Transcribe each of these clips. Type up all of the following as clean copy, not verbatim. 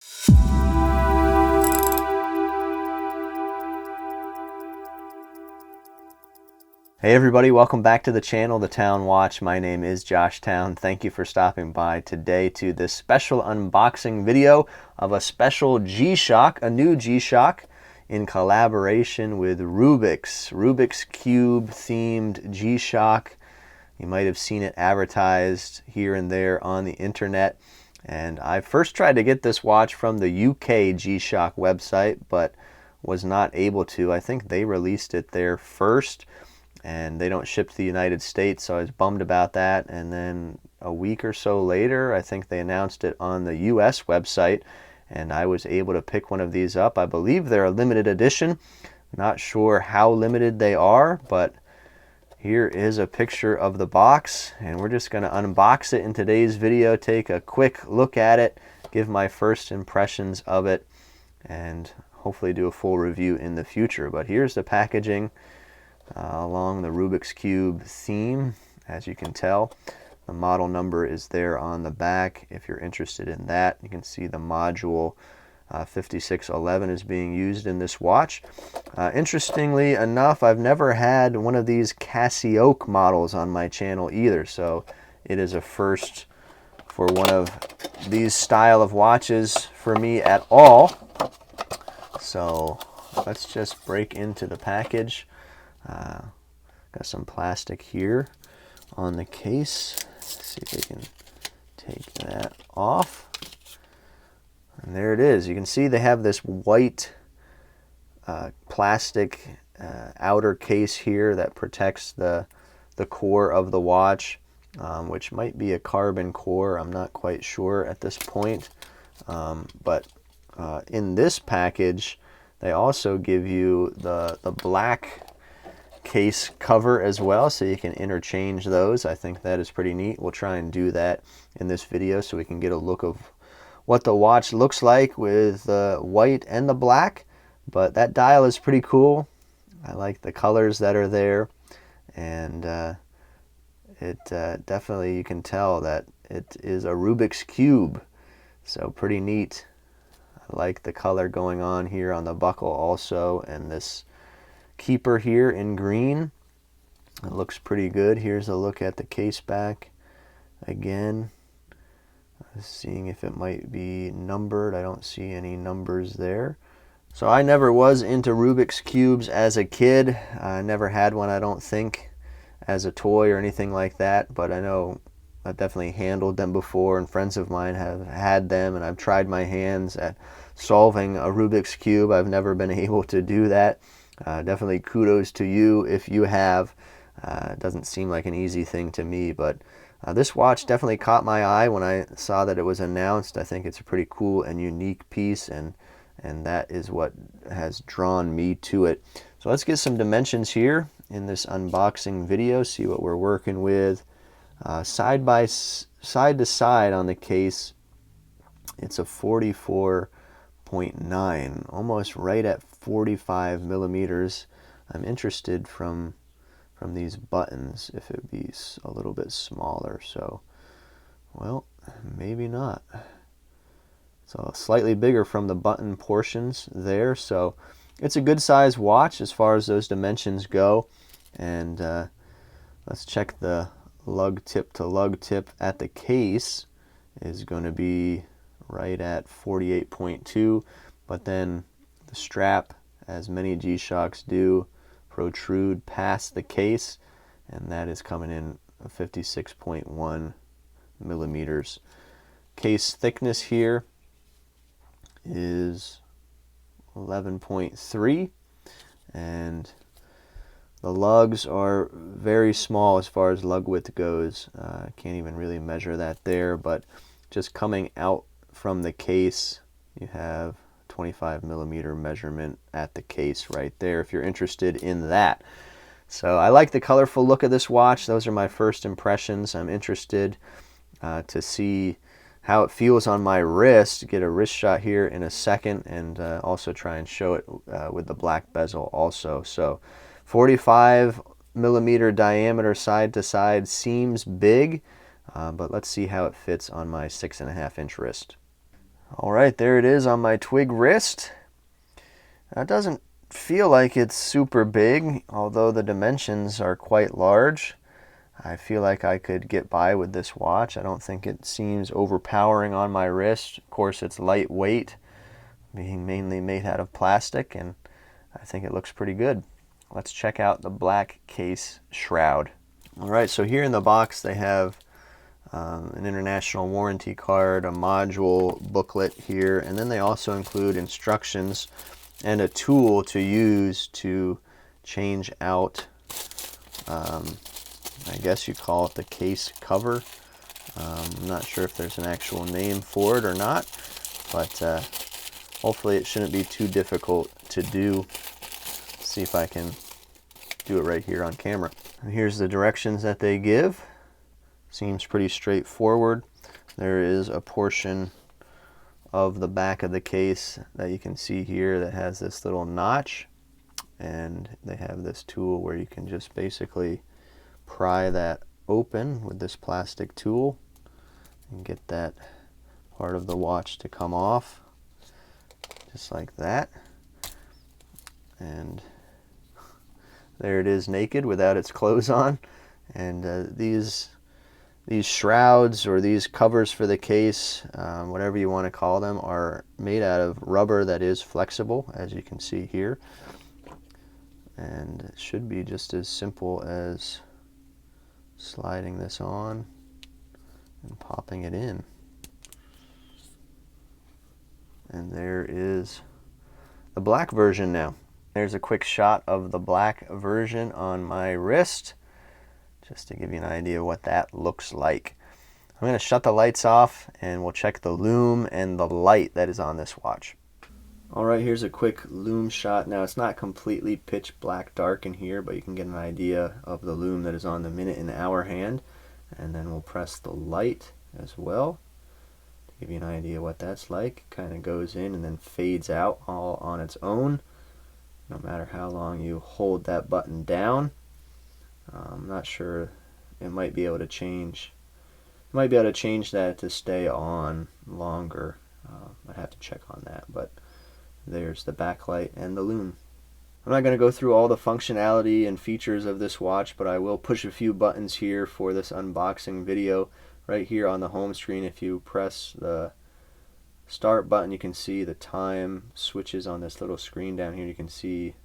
Hey everybody, welcome back to the channel, The Town Watch. My name is Josh Town. Thank you for stopping by today to this special unboxing video of a special G-Shock, a new G-Shock in collaboration with Rubiks. Rubik's Cube themed G-Shock. You might have seen it advertised here and there on the internet. And I first tried to get this watch from the UK G-Shock website, but was not able to. I think they released it there first, and they don't ship to the United States, so I was bummed about that. And then a week or so later, I think they announced it on the US website, and I was able to pick one of these up. I believe they're a limited edition. Not sure how limited they are, but here is a picture of the box, and we're just going to unbox it in today's video, take a quick look at it, give my first impressions of it, and hopefully do a full review in the future. But here's the packaging along the Rubik's Cube theme. As you can tell, the model number is there on the back if you're interested in that. You can see the module 5611 is being used in this watch. Interestingly enough, I've never had one of these Casio models on my channel either, so it is a first for one of these style of watches for me at all. So let's just break into the package. Got some plastic here on the case. Let's see if we can take that off. And there it is. You can see they have this white plastic outer case here that protects the core of the watch, which might be a carbon core. I'm not quite sure at this point. But in this package, they also give you the black case cover as well, so you can interchange those. I think that is pretty neat. We'll try and do that in this video so we can get a look of what the watch looks like with the white and the black. But that dial is pretty cool. I like the colors that are there, and it definitely, you can tell that it is a Rubik's Cube, so pretty neat. I like the color going on here on the buckle also, and this keeper here in green. It looks pretty good. Here's a look at the case back again. Seeing if it might be numbered. I don't see any numbers there. So I never was into Rubik's Cubes as a kid. I never had one, I don't think, as a toy or anything like that, but I know I've definitely handled them before, and friends of mine have had them, and I've tried my hands at solving a Rubik's Cube. I've never been able to do that. Definitely kudos to you if you have. It doesn't seem like an easy thing to me, but this watch definitely caught my eye when I saw that it was announced. I think it's a pretty cool and unique piece, and that is what has drawn me to it. So let's get some dimensions here in this unboxing video, see what we're working with. Side to side on the case, it's a 44.9, almost right at 45 millimeters. I'm interested from these buttons if it would be a little bit smaller. So, well, maybe not. So slightly bigger from the button portions there. So it's a good size watch as far as those dimensions go. And let's check the lug tip to lug tip at the case is going to be right at 48.2, but then the strap, as many G-Shocks do, protrude past the case, and that is coming in 56.1 millimeters. Case thickness here is 11.3, and the lugs are very small as far as lug width goes. Can't even really measure that there, but just coming out from the case, you have 25 millimeter measurement at the case right there if you're interested in that. So I like the colorful look of this watch. Those are my first impressions. I'm interested to see how it feels on my wrist. Get a wrist shot here in a second, and also try and show it with the black bezel also. So 45 millimeter diameter side to side seems big, but let's see how it fits on my 6.5-inch wrist. All right, there it is on my twig wrist. That doesn't feel like it's super big, although the dimensions are quite large. I feel like I could get by with this watch. I don't think it seems overpowering on my wrist. Of course, it's lightweight, being mainly made out of plastic, and I think it looks pretty good. Let's check out the black case Shroud. All right, so here in the box they have an international warranty card, a module booklet here, and then they also include instructions and a tool to use to change out, I guess you call it the case cover. I'm not sure if there's an actual name for it or not, but hopefully it shouldn't be too difficult to do. See if I can do it right here on camera. And here's the directions that they give. Seems pretty straightforward. There is a portion of the back of the case that you can see here that has this little notch, and they have this tool where you can just basically pry that open with this plastic tool and get that part of the watch to come off just like that. And there it is, naked without its clothes on. And these shrouds, or these covers for the case, whatever you want to call them, are made out of rubber that is flexible, as you can see here. And it should be just as simple as sliding this on and popping it in. And there is the black version now. There's a quick shot of the black version on my wrist, just to give you an idea what that looks like. I'm going to shut the lights off and we'll check the lume and the light that is on this watch. Alright, here's a quick lume shot. Now it's not completely pitch black dark in here, but you can get an idea of the lume that is on the minute and hour hand. And then we'll press the light as well to give you an idea what that's like. Kind of goes in and then fades out all on its own, no matter how long you hold that button down. I'm not sure. It might be able to change. You might be able to change that to stay on longer. I'd have to check on that. But there's the backlight and the lume. I'm not going to go through all the functionality and features of this watch, but I will push a few buttons here for this unboxing video. Right here on the home screen, if you press the start button, you can see the time switches on this little screen down here. You can see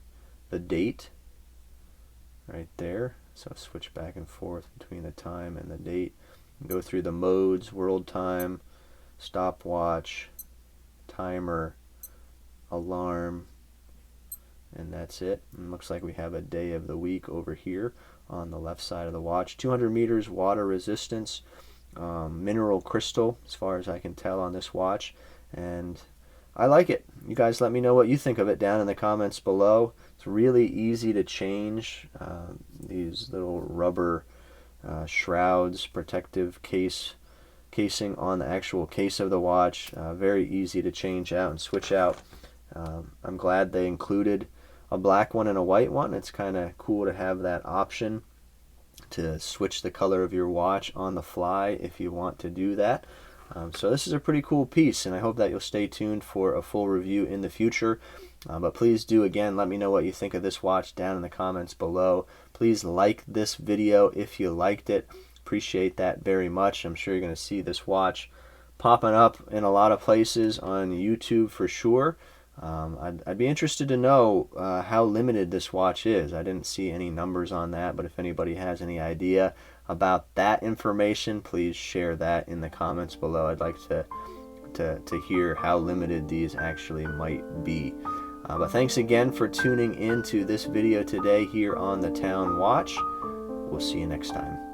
the date right there. So switch back and forth between the time and the date. Go through the modes: world time, stopwatch, timer, alarm, and that's it. And looks like we have a day of the week over here on the left side of the watch. 200 meters water resistance, mineral crystal as far as I can tell on this watch, and I like it. You guys let me know what you think of it down in the comments below. It's really easy to change. These little rubber shrouds, protective casing on the actual case of the watch, very easy to change out and switch out. I'm glad they included a black one and a white one. It's kind of cool to have that option to switch the color of your watch on the fly if you want to do that. So this is a pretty cool piece, and I hope that you'll stay tuned for a full review in the future. But please do, again, let me know what you think of this watch down in the comments below. Please like this video if you liked it. Appreciate that very much. I'm sure you're going to see this watch popping up in a lot of places on YouTube for sure. I'd be interested to know how limited this watch is. I didn't see any numbers on that, but if anybody has any idea about that information, please share that in the comments below. I'd like to hear how limited these actually might be. But thanks again for tuning in to this video today here on the Town Watch. We'll see you next time.